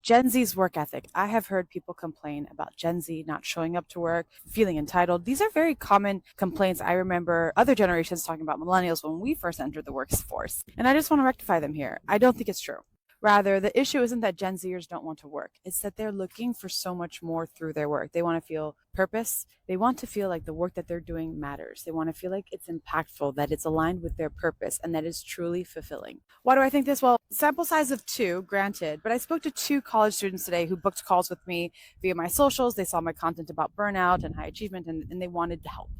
Gen Z's work ethic. I have heard people complain about Gen Z not showing up to work, feeling entitled. These are very common complaints. I remember other generations talking about millennials when we first entered the workforce. And I just want to rectify them here. I don't think it's true. Rather, the issue isn't that Gen Zers don't want to work. It's that they're looking for so much more through their work. They want to feel purpose. They want to feel like the work that they're doing matters. They want to feel like it's impactful, that it's aligned with their purpose, and that is truly fulfilling. Why do I think this? Well, sample size of two, granted, but I spoke to two college students today who booked calls with me via my socials. They saw my content about burnout and high achievement, and they wanted to help.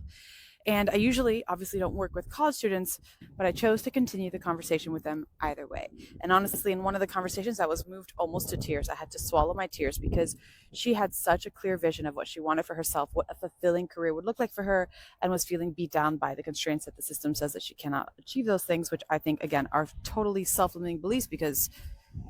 And I usually, obviously, don't work with college students, but I chose to continue the conversation with them either way. And honestly, in one of the conversations, I was moved almost to tears. I had to swallow my tears because she had such a clear vision of what she wanted for herself, what a fulfilling career would look like for her, and was feeling beat down by the constraints that the system says that she cannot achieve those things, which I think, again, are totally self-limiting beliefs because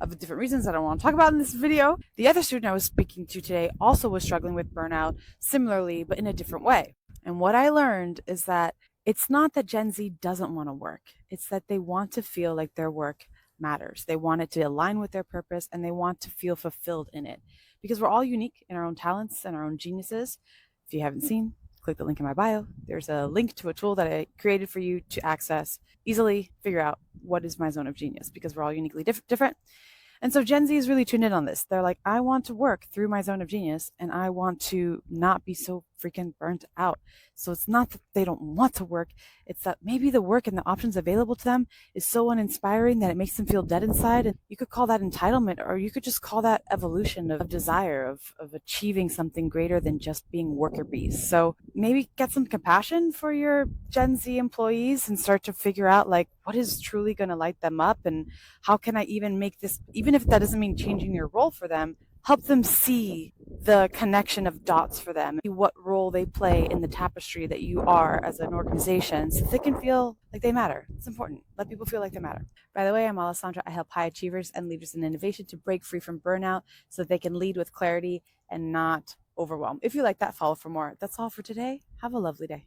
of different reasons I don't want to talk about in this video. The other student I was speaking to today also was struggling with burnout similarly, but in a different way. And what I learned is that it's not that Gen Z doesn't want to work. It's that they want to feel like their work matters. They want it to align with their purpose and they want to feel fulfilled in it because we're all unique in our own talents and our own geniuses. If you haven't seen, click the link in my bio. There's a link to a tool that I created for you to access, easily figure out what is my zone of genius because we're all uniquely different. And so Gen Z is really tuned in on this. They're like, I want to work through my zone of genius and I want to not be so freaking burnt out. So it's not that they don't want to work. It's that maybe the work and the options available to them is so uninspiring that it makes them feel dead inside. And you could call that entitlement, or you could just call that evolution of desire, of achieving something greater than just being worker bees. So maybe get some compassion for your Gen Z employees and start to figure out like what is truly going to light them up and how can I even make this, even if that doesn't mean changing your role for them, help them see the connection of dots for them, what role they play in the tapestry that you are as an organization so they can feel like they matter. It's important. Let people feel like they matter. By the way, I'm Alessandra. I help high achievers and leaders in innovation to break free from burnout so that they can lead with clarity and not overwhelm. If you like that, follow for more. That's all for today. Have a lovely day.